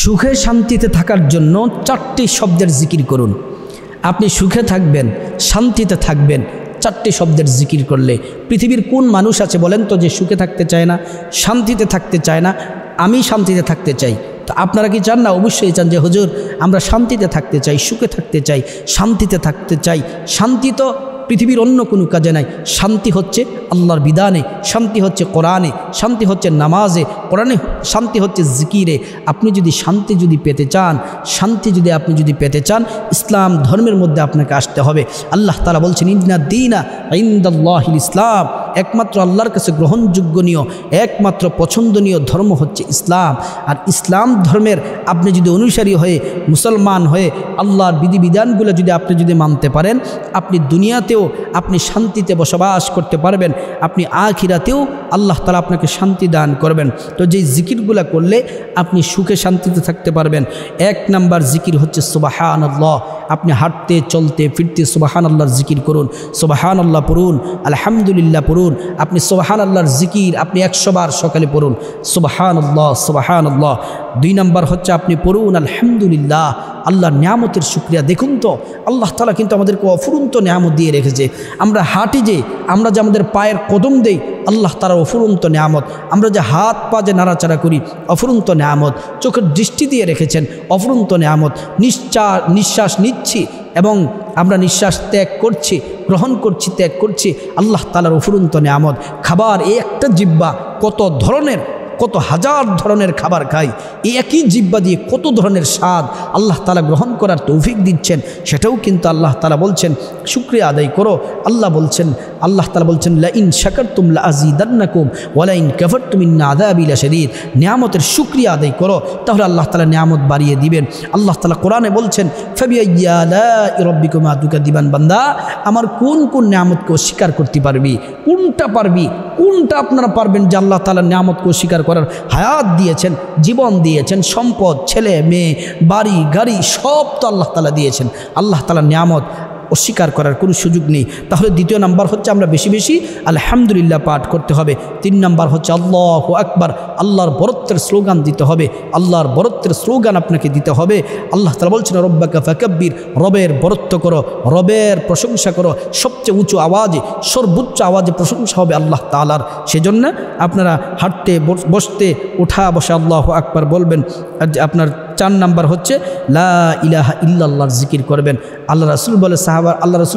সুখে শান্তিতে থাকার জন্য 4টি শব্দের জিকির করুন। আপনি সুখে থাকবেন, শান্তিতে থাকবেন 4টি শব্দের জিকির করলে। পৃথিবীর কোন মানুষ আছে বলেন তো যে সুখে থাকতে চায় না, শান্তিতে থাকতে চায় না? আমি শান্তিতে থাকতে চাই। তো আপনারা কি চান না? অবশ্যই চান যে হুজুর আমরা শান্তিতে থাকতে চাই, সুখে থাকতে চাই, শান্তিতে থাকতে চাই। শান্তি তো পৃথিবীর অন্য কোনো কাজে নাই। শান্তি হচ্ছে আল্লাহর বিধানে, শান্তি হচ্ছে কোরআনে, শান্তি হচ্ছে নামাজে, কোরআনে শান্তি হচ্ছে জিকিরে। আপনি যদি শান্তি পেতে চান, শান্তি আপনি পেতে চান, ইসলাম ধর্মের মধ্যে আপনাকে আসতে হবে। আল্লাহ তাআলা বলছেন ইন্না দীনা ইনদাল্লাহিল ইসলাম, একমাত্র আল্লাহর কাছে গ্রহণযোগ্যনীয়, একমাত্র পছন্দনীয় ধর্ম হচ্ছে ইসলাম। আর ইসলাম ধর্মের আপনি যদি অনুসারী হয়ে, মুসলমান হয়ে আল্লাহর বিধিবিধানগুলো আপনি মানতে পারেন, আপনি দুনিয়াতেও আপনি শান্তিতে বসবাস করতে পারবেন, আপনি আখিরাতেও আল্লাহ তাআলা আপনাকে শান্তি দান করবেন। তো যেই জিকিরগুলো করলে আপনি সুখে শান্তিতে থাকতে পারবেন, 1 নাম্বার জিকির হচ্ছে সুবহানাল্লাহ। আপনি হাঁটতে চলতে ফিরতে সুবহানাল্লাহর জিকির করুন, সুবহানাল্লাহ পড়ুন, আলহামদুলিল্লাহ পড়ুন। আপনি সুবহানাল্লাহর জিকির আপনি 100 বার সকালে পড়ুন, সুবহানাল্লাহ সুবহানাল্লাহ। 2 নাম্বার হচ্ছে আপনি পড়ুন আলহামদুলিল্লাহ, আল্লাহর নিয়ামতের শুকরিয়া। দেখুন তো আল্লাহ তাআলা কিন্তু আমাদেরকে অফুরন্ত নিয়ামত দিয়ে রেখেছে। আমরা হাঁটি যে, আমরা যে আমাদের পায়ের কদম দেই, আল্লাহ তাআলার অফুরন্ত নিয়ামত। আমরা যে হাত পা যে নাড়াচাড়া করি, অফুরন্ত নিয়ামত। চোখের দৃষ্টি দিয়ে রেখেছেন, অফুরন্ত নিয়ামত। নিঃশ্বাস নিচ্ছি এবং আমরা নিঃশ্বাস ত্যাগ করছি, গ্রহণ করছি, ত্যাগ করছি, আল্লাহ তাআলার অফুরন্ত নিয়ামত। খাবার, এই একটা জিহ্বা কত হাজার ধরনের খাবার খাই, এই একই জিহ্বা দিয়ে কত ধরনের স্বাদ আল্লাহ তাআলা গ্রহণ করার তৌফিক দিচ্ছেন। সেটাও কিন্তু আল্লাহ তাআলা বলছেন শুকরিয়া আদায় করো। আল্লাহ তাআলা বলছেন লা ইন শাকারতুম লা আযীদান্নাকুম ওয়া লা ইন কাফারতুম ইন্না আযাবি লাশাদীদ। নিয়ামতের শুকরিয়া আদায় করো, তাহলে আল্লাহ তাআলা নিয়ামত বাড়িয়ে দিবেন। আল্লাহ তাআলা কোরআনে বলছেন ফাবিআইয়ি আলাই রাব্বিকুমা তুকাযিবান। বান্দা, আমার কোন কোন নিয়ামতকে অস্বীকার করতে পারবি? কোনটা আপনারা পারবেন যে আল্লাহ তাআলার নিয়ামতকে অস্বীকার করার? হায়াত দিয়েছেন, জীবন দিয়েছেন, সম্পদ, ছেলে মেয়ে, বাড়ি গাড়ি সব তো আল্লাহ তাআলা দিয়েছেন। আল্লাহ তাআলার নিয়ামত অস্বীকার করার কোনো সুযোগ নেই। তাহলে 2 নাম্বার হচ্ছে আমরা বেশি বেশি আলহামদুলিল্লাহ পাঠ করতে হবে। 3 নাম্বার হচ্ছে আল্লাহু আকবার, আল্লাহর বরত্বের স্লোগান দিতে হবে, আল্লাহর বরত্বের স্লোগান আপনাকে দিতে হবে। আল্লাহ তাআলা বলছেন রব্বাকা ফাকাব্বির, রবের বরত্ব করো, রবের প্রশংসা করো। সবচেয়ে উঁচু আওয়াজে, সর্বোচ্চ আওয়াজে প্রশংসা হবে আল্লাহ তাআলার। সেজন্য আপনারা হাঁটতে বসতে ওঠা বসে আল্লাহু আকবার বলবেন। আপনার 4 নাম্বার হচ্ছে লা ইলাহা ইল্লাল্লাহর জিকির করবেন। আল্লাহ রাসূল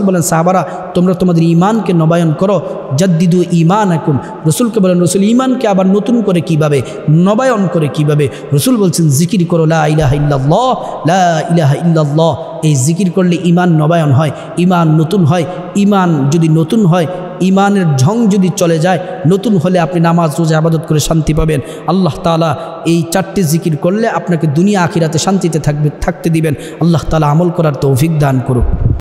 বলেন সাহাবারা তোমরা তোমাদের ঈমানকে নবায়ন করো, জাদ্দিদু ঈমানাকুম। রাসূলকে বলেন রাসূল ঈমানকে আবার নতুন করে কিভাবে, নবায়ন করে কিভাবে? রাসূল বলছেন জিকির করো লা ইলাহা ইল্লাল্লাহ, লা ইলাহা ইল্লাল্লাহ। এই জিকির করলে ঈমান নবায়ন হয়, ঈমান নতুন হয়। ঈমান যদি নতুন হয়, ঈমানের ঝং যদি চলে যায়, নতুন হলে আপনি নামাজ রোজা ইবাদত করে শান্তি পাবেন। আল্লাহ তাআলা এই 4টি জিকির করলে আপনাকে দুনিয়া আখিরাতে শান্তিতে থাকতে দিবেন। আল্লাহ তাআলা আমল করার তৌফিক দান করুক।